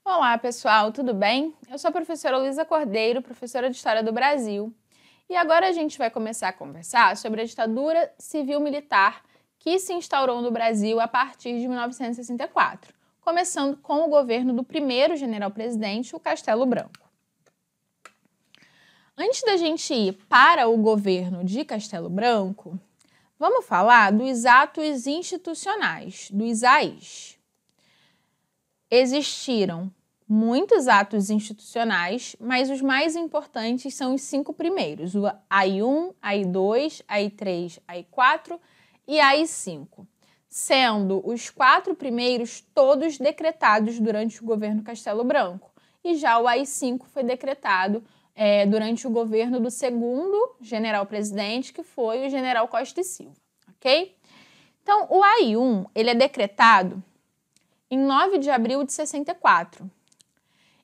Olá, pessoal, tudo bem? Eu sou a professora Luísa Cordeiro, professora de História do Brasil. E agora a gente vai começar a conversar sobre a ditadura civil-militar que se instaurou no Brasil a partir de 1964, começando com o governo do primeiro general-presidente, o Castelo Branco. Antes da gente ir para o governo de Castelo Branco, vamos falar dos atos institucionais, dos AIs. Existiram muitos atos institucionais, mas os mais importantes são os 5 primeiros, o AI-1, AI-2, AI-3, AI-4 e AI-5, sendo os 4 primeiros todos decretados durante o governo Castelo Branco, e já o AI-5 foi decretado durante o governo do segundo general-presidente, que foi o general Costa e Silva, ok? Então, o AI-1, ele é decretado em 9 de abril de 64,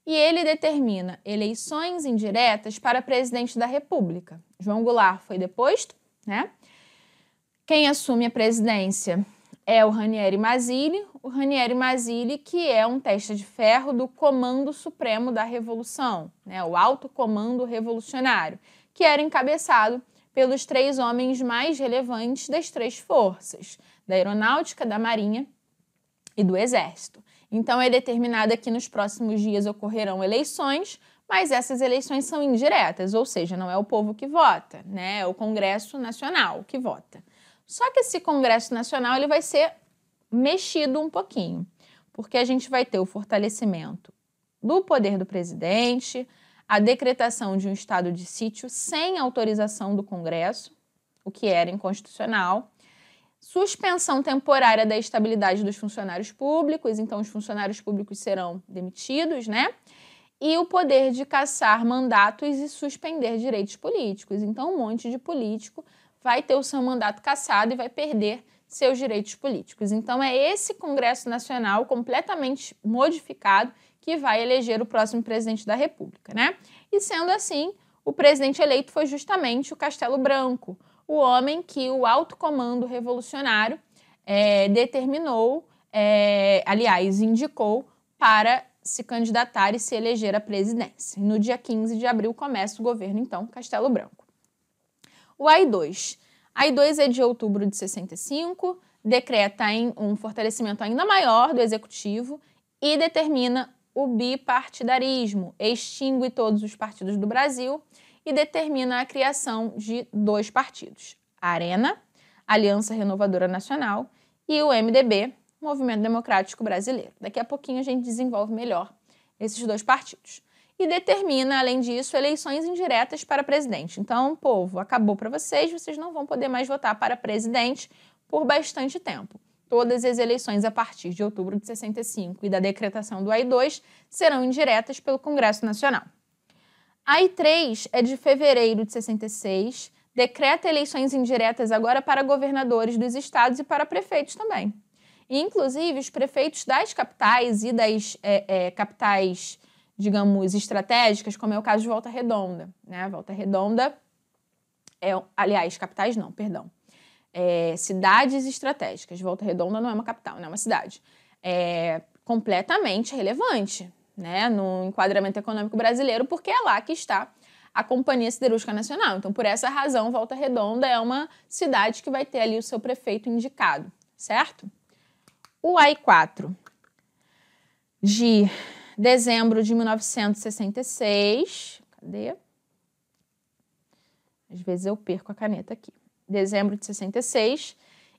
e ele determina eleições indiretas para presidente da República. João Goulart foi deposto, né? Quem assume a presidência é o Ranieri Mazzilli, que é um testa de ferro do Comando Supremo da Revolução, né? O Alto Comando Revolucionário, que era encabeçado pelos 3 homens mais relevantes das 3 forças, da Aeronáutica, da Marinha e do Exército. Então, é determinado que nos próximos dias ocorrerão eleições, mas essas eleições são indiretas, ou seja, não é o povo que vota, né? É o Congresso Nacional que vota. Só que esse Congresso Nacional ele vai ser mexido um pouquinho, porque a gente vai ter o fortalecimento do poder do presidente, a decretação de um estado de sítio sem autorização do Congresso, o que era inconstitucional, suspensão temporária da estabilidade dos funcionários públicos, então os funcionários públicos serão demitidos, né? E o poder de cassar mandatos e suspender direitos políticos. Então, um monte de político vai ter o seu mandato cassado e vai perder seus direitos políticos. Então, é esse Congresso Nacional completamente modificado que vai eleger o próximo presidente da República, né? E sendo assim, o presidente eleito foi justamente o Castelo Branco, o homem que o alto comando revolucionário determinou, aliás, indicou para se candidatar e se eleger à presidência. No dia 15 de abril começa o governo, então, Castelo Branco. O AI-2. AI-2 é de outubro de 65, decreta um fortalecimento ainda maior do executivo e determina o bipartidarismo, extingue todos os partidos do Brasil e determina a criação de 2 partidos, a Arena, Aliança Renovadora Nacional, e o MDB, Movimento Democrático Brasileiro. Daqui a pouquinho a gente desenvolve melhor esses 2 partidos. E determina, além disso, eleições indiretas para presidente. Então, povo, acabou para vocês não vão poder mais votar para presidente por bastante tempo. Todas as eleições a partir de outubro de 65 e da decretação do AI-2 serão indiretas pelo Congresso Nacional. AI-3 é de fevereiro de 66, decreta eleições indiretas agora para governadores dos estados e para prefeitos também. E, inclusive, os prefeitos das capitais e das capitais, digamos, estratégicas, como é o caso de Volta Redonda, né? Volta Redonda aliás, capitais não, perdão. Cidades estratégicas. Volta Redonda não é uma capital, não é uma cidade. É completamente relevante, né, no enquadramento econômico brasileiro, porque é lá que está a Companhia Siderúrgica Nacional. Então, por essa razão, Volta Redonda é uma cidade que vai ter ali o seu prefeito indicado, certo? O AI-4, de dezembro de 1966, cadê? Às vezes eu perco a caneta aqui. Dezembro de 66,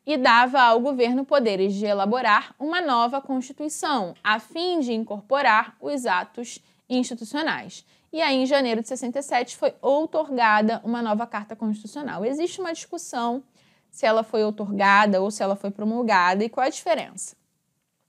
e dava ao governo poderes de elaborar uma nova Constituição, a fim de incorporar os atos institucionais. E aí, em janeiro de 67, foi outorgada uma nova Carta Constitucional. Existe uma discussão se ela foi outorgada ou se ela foi promulgada, e qual a diferença?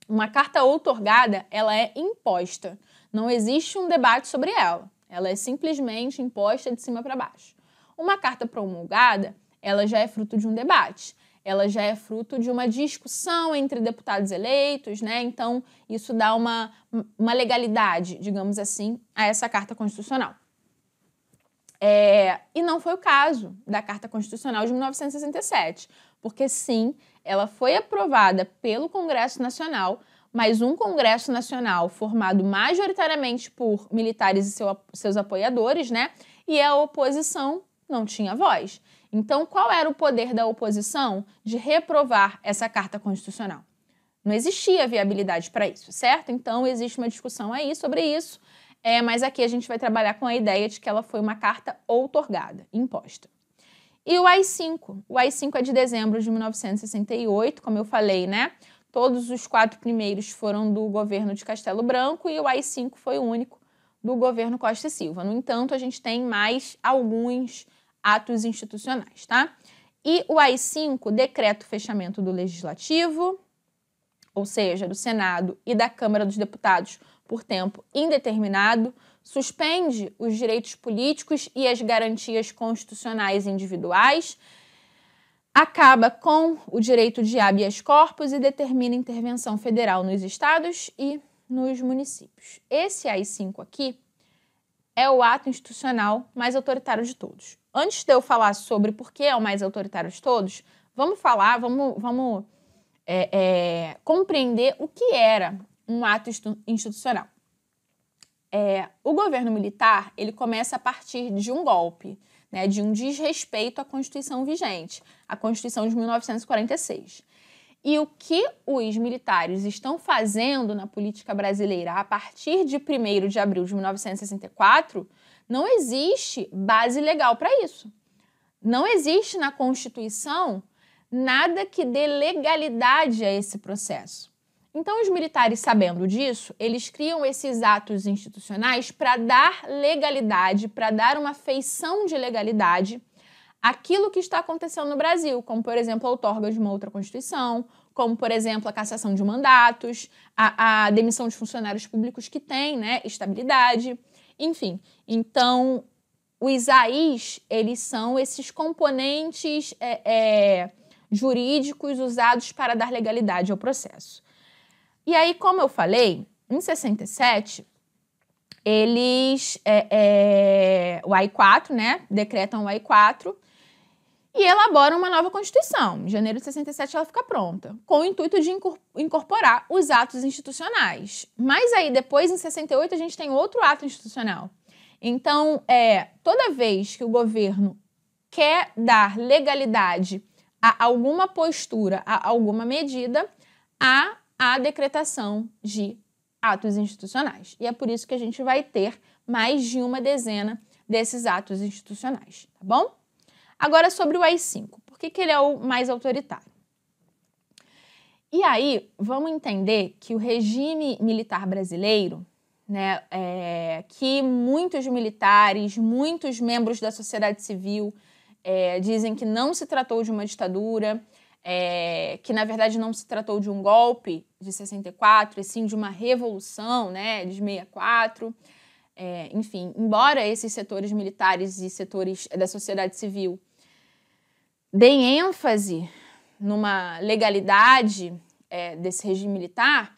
Uma carta outorgada, ela é imposta. Não existe um debate sobre ela. Ela é simplesmente imposta de cima para baixo. Uma carta promulgada, ela já é fruto de um debate. Ela já é fruto de uma discussão entre deputados eleitos, né? Então, isso dá uma legalidade, digamos assim, a essa Carta Constitucional. E não foi o caso da Carta Constitucional de 1967, porque sim, ela foi aprovada pelo Congresso Nacional, mas um Congresso Nacional formado majoritariamente por militares e seus apoiadores, né? E a oposição não tinha voz. Então, qual era o poder da oposição de reprovar essa Carta Constitucional? Não existia viabilidade para isso, certo? Então, existe uma discussão aí sobre isso, mas aqui a gente vai trabalhar com a ideia de que ela foi uma carta outorgada, imposta. E o AI-5? O AI-5 é de dezembro de 1968, como eu falei, né? Todos os 4 primeiros foram do governo de Castelo Branco e o AI-5 foi o único do governo Costa e Silva. No entanto, a gente tem mais alguns atos institucionais, tá? E o AI-5 decreta o fechamento do Legislativo, ou seja, do Senado e da Câmara dos Deputados por tempo indeterminado, suspende os direitos políticos e as garantias constitucionais individuais, acaba com o direito de habeas corpus e determina intervenção federal nos estados e nos municípios. Esse AI-5 aqui é o ato institucional mais autoritário de todos. Antes de eu falar sobre por que é o mais autoritário de todos, vamos compreender o que era um ato institucional. O governo militar, ele começa a partir de um golpe, né, de um desrespeito à Constituição vigente, a Constituição de 1946. E o que os militares estão fazendo na política brasileira a partir de 1º de abril de 1964, não existe base legal para isso. Não existe na Constituição nada que dê legalidade a esse processo. Então, os militares, sabendo disso, eles criam esses atos institucionais para dar legalidade, para dar uma feição de legalidade àquilo que está acontecendo no Brasil, como, por exemplo, a outorga de uma outra Constituição, como, por exemplo, a cassação de mandatos, a demissão de funcionários públicos que têm, né, estabilidade, enfim. Então, os AIs, eles são esses componentes jurídicos usados para dar legalidade ao processo. E aí, como eu falei, em 67, eles, o AI-4, né, decretam o AI-4 e elaboram uma nova Constituição. Em janeiro de 67 ela fica pronta, com o intuito de incorporar os atos institucionais. Mas aí, depois, em 68, a gente tem outro ato institucional. Então, toda vez que o governo quer dar legalidade a alguma postura, a alguma medida, há a decretação de atos institucionais. E é por isso que a gente vai ter mais de uma dezena desses atos institucionais, tá bom? Agora, sobre o AI-5. Por que ele é o mais autoritário? E aí, vamos entender que o regime militar brasileiro, né, que muitos militares, muitos membros da sociedade civil dizem que não se tratou de uma ditadura, que na verdade não se tratou de um golpe de 64, e sim de uma revolução, né, de 64. Enfim, embora esses setores militares e setores da sociedade civil deem ênfase numa legalidade desse regime militar,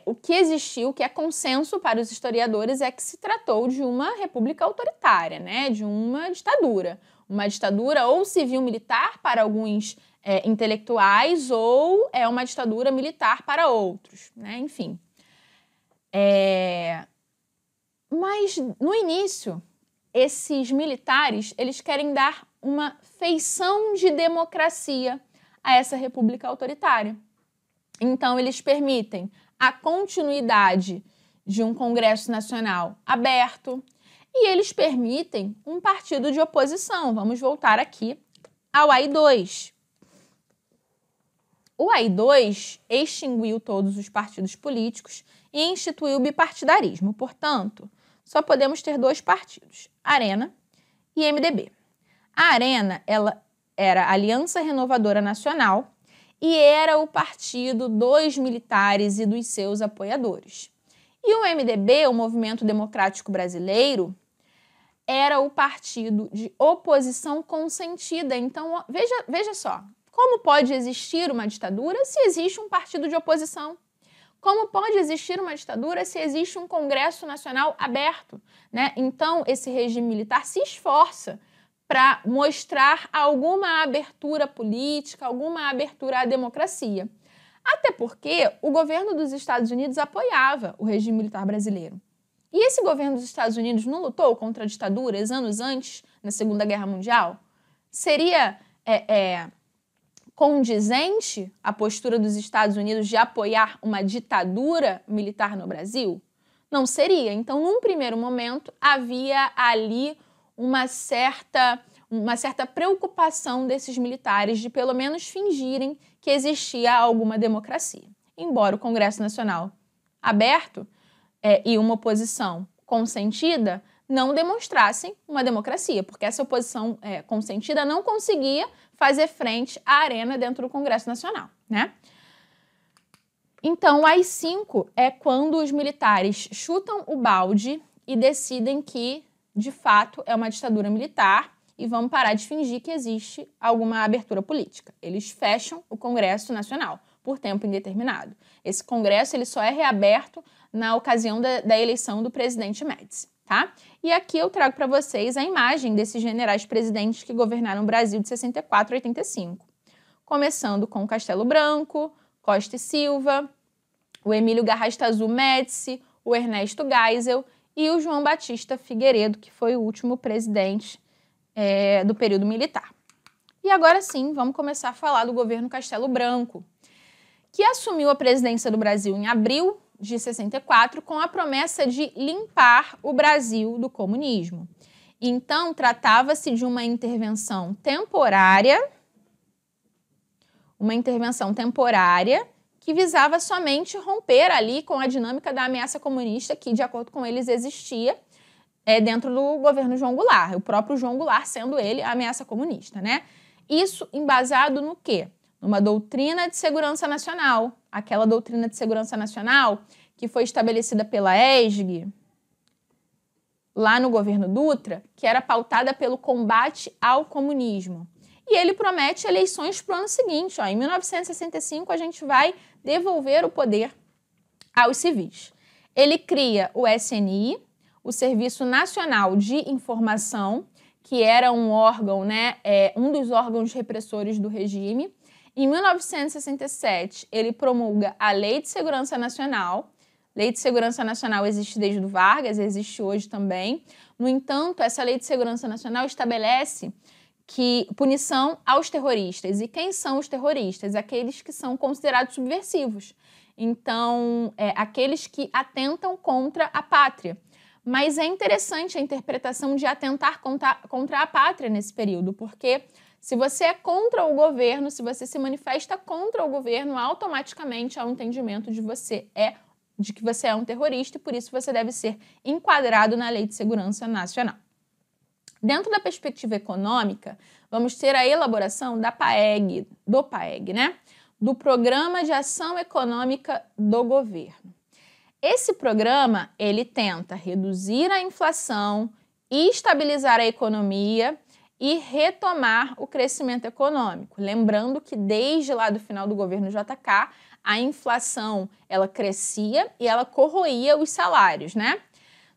o que existiu, o que é consenso para os historiadores é que se tratou de uma república autoritária, né, de uma ditadura ou civil-militar para alguns intelectuais ou é uma ditadura militar para outros, né? Enfim. Mas, no início, esses militares, eles querem dar uma feição de democracia a essa república autoritária. Então, eles permitem a continuidade de um Congresso Nacional aberto e eles permitem um partido de oposição. Vamos voltar aqui ao AI-2. O AI-2 extinguiu todos os partidos políticos e instituiu o bipartidarismo. Portanto, só podemos ter 2 partidos, Arena e MDB. A Arena, ela era a Aliança Renovadora Nacional e era o partido dos militares e dos seus apoiadores. E o MDB, o Movimento Democrático Brasileiro, era o partido de oposição consentida. Então, veja só. Como pode existir uma ditadura se existe um partido de oposição? Como pode existir uma ditadura se existe um Congresso Nacional aberto, né? Então, esse regime militar se esforça para mostrar alguma abertura política, alguma abertura à democracia. Até porque o governo dos Estados Unidos apoiava o regime militar brasileiro. E esse governo dos Estados Unidos não lutou contra a ditadura anos antes, na Segunda Guerra Mundial? Seria condizente a postura dos Estados Unidos de apoiar uma ditadura militar no Brasil? Não seria. Então, num primeiro momento, havia ali uma certa preocupação desses militares de pelo menos fingirem que existia alguma democracia. Embora o Congresso Nacional aberto e uma oposição consentida não demonstrassem uma democracia, porque essa oposição consentida não conseguia fazer frente à arena dentro do Congresso Nacional, né? Então, o AI-5 é quando os militares chutam o balde e decidem que, de fato, é uma ditadura militar e vão parar de fingir que existe alguma abertura política. Eles fecham o Congresso Nacional por tempo indeterminado. Esse Congresso ele só é reaberto na ocasião da eleição do presidente Médici, tá? E aqui eu trago para vocês a imagem desses generais presidentes que governaram o Brasil de 64 a 85. Começando com Castelo Branco, Costa e Silva, o Emílio Garrastazu Médici, o Ernesto Geisel e o João Batista Figueiredo, que foi o último presidente do período militar. E agora sim, vamos começar a falar do governo Castelo Branco, que assumiu a presidência do Brasil em abril de 64 com a promessa de limpar o Brasil do comunismo. Então, tratava-se de uma intervenção temporária que visava somente romper ali com a dinâmica da ameaça comunista que, de acordo com eles, existia dentro do governo João Goulart, o próprio João Goulart sendo ele a ameaça comunista, né? Isso embasado no quê? Numa doutrina de segurança nacional, aquela doutrina de segurança nacional que foi estabelecida pela ESG, lá no governo Dutra, que era pautada pelo combate ao comunismo. E ele promete eleições para o ano seguinte. Em 1965, a gente vai devolver o poder aos civis. Ele cria o SNI, o Serviço Nacional de Informação, que era um órgão, um dos órgãos repressores do regime. Em 1967, ele promulga a Lei de Segurança Nacional. Lei de Segurança Nacional existe desde o Vargas, existe hoje também. No entanto, essa Lei de Segurança Nacional estabelece que punição aos terroristas. E quem são os terroristas? Aqueles que são considerados subversivos. Então, aqueles que atentam contra a pátria. Mas é interessante a interpretação de atentar contra a pátria nesse período, porque se você é contra o governo, se você se manifesta contra o governo, automaticamente há um entendimento de que você é um terrorista e por isso você deve ser enquadrado na Lei de Segurança Nacional. Dentro da perspectiva econômica, vamos ter a elaboração do PAEG, do Programa de Ação Econômica do Governo. Esse programa, ele tenta reduzir a inflação, estabilizar a economia e retomar o crescimento econômico. Lembrando que desde lá do final do governo JK, a inflação ela crescia e ela corroía os salários,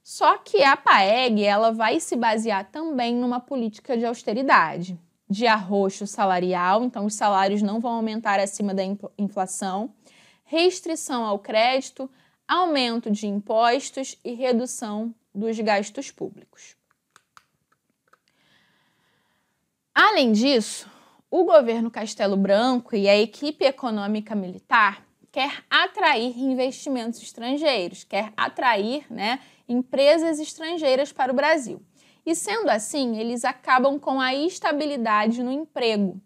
Só que a PAEG ela vai se basear também numa política de austeridade, de arroxo salarial, então os salários não vão aumentar acima da inflação, restrição ao crédito, aumento de impostos e redução dos gastos públicos. Além disso, o governo Castelo Branco e a equipe econômica militar quer atrair investimentos estrangeiros, quer atrair empresas estrangeiras para o Brasil. E sendo assim, eles acabam com a estabilidade no emprego.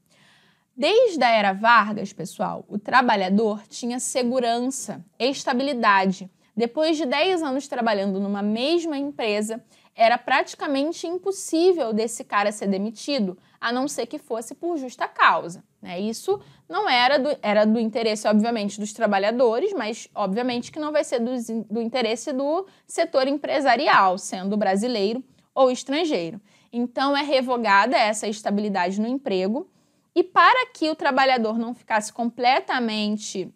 Desde a era Vargas, pessoal, o trabalhador tinha segurança, estabilidade. Depois de 10 anos trabalhando numa mesma empresa, era praticamente impossível desse cara ser demitido, a não ser que fosse por justa causa. Isso não era do interesse, obviamente, dos trabalhadores, mas, obviamente, que não vai ser do interesse do setor empresarial, sendo brasileiro ou estrangeiro. Então, é revogada essa estabilidade no emprego. E para que o trabalhador não ficasse completamente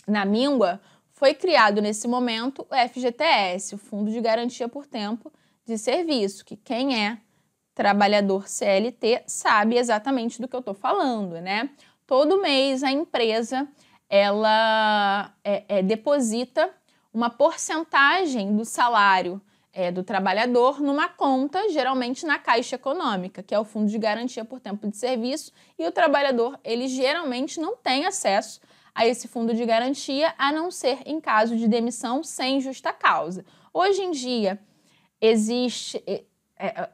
na míngua, foi criado nesse momento o FGTS, o Fundo de Garantia por Tempo de Serviço, que quem é trabalhador CLT sabe exatamente do que eu estou falando, Todo mês a empresa, ela deposita uma porcentagem do salário do trabalhador numa conta, geralmente na Caixa Econômica, que é o Fundo de Garantia por Tempo de Serviço, e o trabalhador, ele geralmente não tem acesso a esse fundo de garantia, a não ser em caso de demissão sem justa causa. Hoje em dia,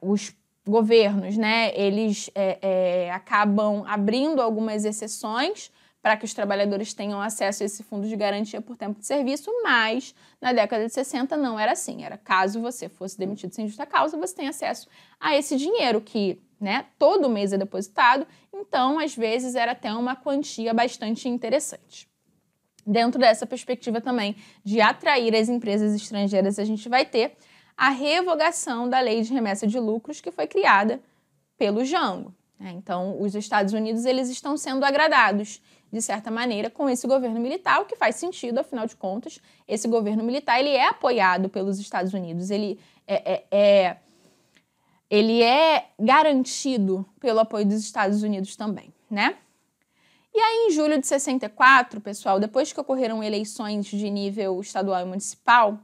os governos, né, eles acabam abrindo algumas exceções para que os trabalhadores tenham acesso a esse fundo de garantia por tempo de serviço, mas na década de 60 não era assim. Era caso você fosse demitido sem justa causa, você tem acesso a esse dinheiro que, né, todo mês é depositado, então às vezes era até uma quantia bastante interessante. Dentro dessa perspectiva também de atrair as empresas estrangeiras, a gente vai ter a revogação da Lei de Remessa de Lucros, que foi criada pelo Jango. Então, os Estados Unidos eles estão sendo agradados, de certa maneira, com esse governo militar, o que faz sentido, afinal de contas, esse governo militar ele é apoiado pelos Estados Unidos, ele é garantido pelo apoio dos Estados Unidos também, né? E aí, em julho de 64, pessoal, depois que ocorreram eleições de nível estadual e municipal,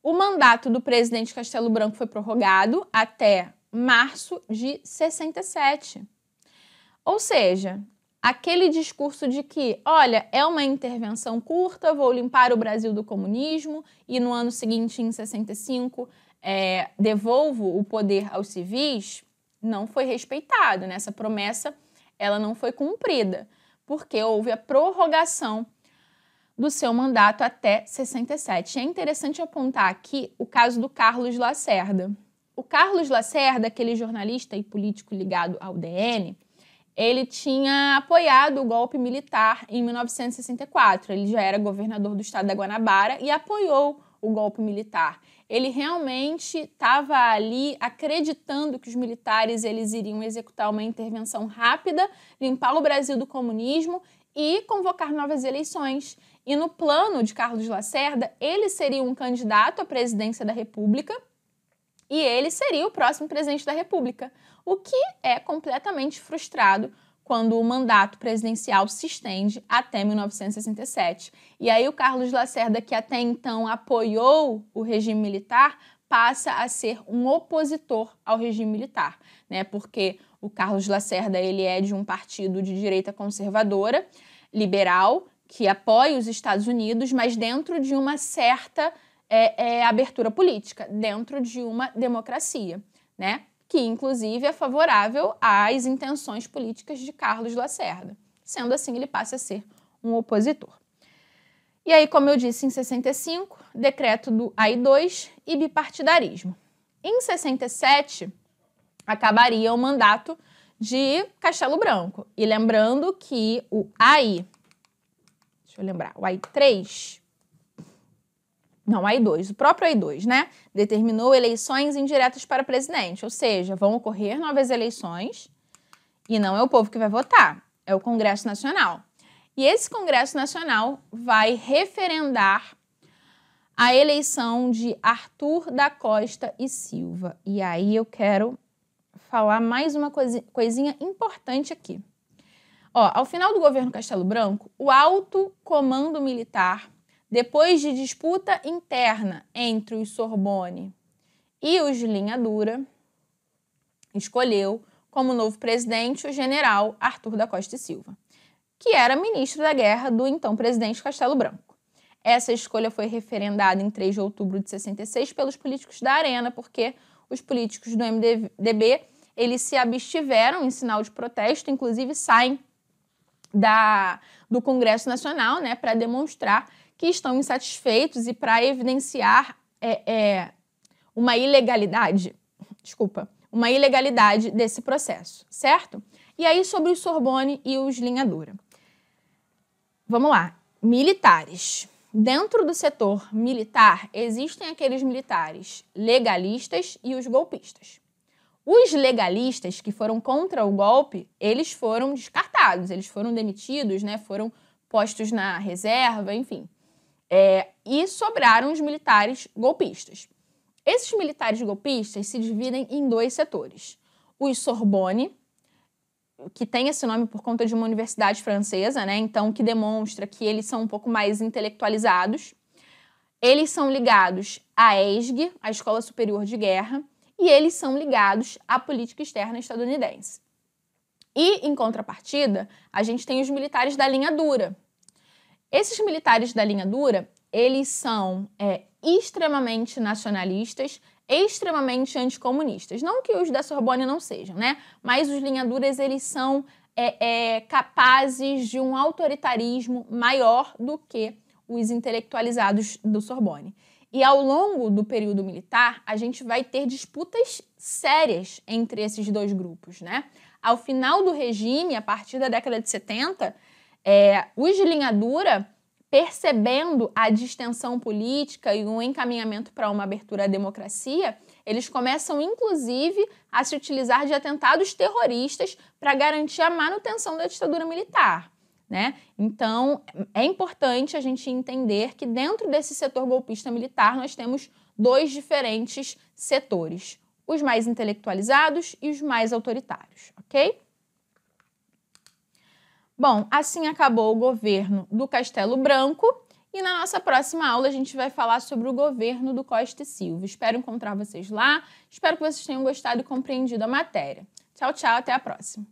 o mandato do presidente Castelo Branco foi prorrogado até março de 67. Ou seja, aquele discurso de que, olha, é uma intervenção curta, vou limpar o Brasil do comunismo e no ano seguinte, em 65, devolvo o poder aos civis, não foi respeitado. Nessa promessa, ela não foi cumprida, porque houve a prorrogação do seu mandato até 67. É interessante apontar aqui o caso do Carlos Lacerda. O Carlos Lacerda, aquele jornalista e político ligado ao DN, ele tinha apoiado o golpe militar em 1964. Ele já era governador do estado da Guanabara e apoiou o golpe militar. Ele realmente estava ali acreditando que os militares eles iriam executar uma intervenção rápida, limpar o Brasil do comunismo e convocar novas eleições. E no plano de Carlos Lacerda, ele seria um candidato à presidência da República e ele seria o próximo presidente da República, o que é completamente frustrado quando o mandato presidencial se estende até 1967. E aí o Carlos Lacerda, que até então apoiou o regime militar, passa a ser um opositor ao regime militar, né? Porque o Carlos Lacerda ele é de um partido de direita conservadora, liberal, que apoia os Estados Unidos, mas dentro de uma certa abertura política, dentro de uma democracia, né? Que inclusive é favorável às intenções políticas de Carlos Lacerda. Sendo assim, ele passa a ser um opositor. E aí, como eu disse, em 65, decreto do AI-2 e bipartidarismo. Em 67, acabaria o mandato de Castelo Branco. E lembrando que o AI, o AI-3, não, AI-2, o próprio AI-2, né? Determinou eleições indiretas para presidente, ou seja, vão ocorrer novas eleições e não é o povo que vai votar, é o Congresso Nacional. E esse Congresso Nacional vai referendar a eleição de Arthur da Costa e Silva. E aí eu quero falar mais uma coisinha importante aqui. Ao final do governo Castelo Branco, o alto comando militar, depois de disputa interna entre os Sorbonne e os Linha Dura, escolheu como novo presidente o general Arthur da Costa e Silva, que era ministro da guerra do então presidente Castelo Branco. Essa escolha foi referendada em 3 de outubro de 66 pelos políticos da Arena, porque os políticos do MDB eles se abstiveram em sinal de protesto, inclusive saem do Congresso Nacional, né, para demonstrar que estão insatisfeitos e para evidenciar uma ilegalidade desse processo, certo? E aí, sobre os Sorbonne e os Linha Dura. Vamos lá. Militares. Dentro do setor militar, existem aqueles militares legalistas e os golpistas. Os legalistas que foram contra o golpe, eles foram descartados, eles foram demitidos, né, foram postos na reserva, enfim. E sobraram os militares golpistas. Esses militares golpistas se dividem em 2 setores. Os Sorbonne, que tem esse nome por conta de uma universidade francesa, né? Então, que demonstra que eles são um pouco mais intelectualizados. Eles são ligados à ESG, a Escola Superior de Guerra, e eles são ligados à política externa estadunidense. E, em contrapartida, a gente tem os militares da linha dura. Esses militares da linha dura, eles são extremamente nacionalistas, extremamente anticomunistas. Não que os da Sorbonne não sejam, né? Mas os linha duras, eles são capazes de um autoritarismo maior do que os intelectualizados do Sorbonne. E ao longo do período militar, a gente vai ter disputas sérias entre esses dois grupos, né? Ao final do regime, a partir da década de 70, os de linha dura, percebendo a distensão política e um encaminhamento para uma abertura à democracia, eles começam, inclusive, a se utilizar de atentados terroristas para garantir a manutenção da ditadura militar, né? Então, é importante a gente entender que dentro desse setor golpista militar nós temos dois diferentes setores, os mais intelectualizados e os mais autoritários, ok? Bom, assim acabou o governo do Castelo Branco e na nossa próxima aula a gente vai falar sobre o governo do Costa e Silva. Espero encontrar vocês lá, espero que vocês tenham gostado e compreendido a matéria. Tchau, tchau, até a próxima.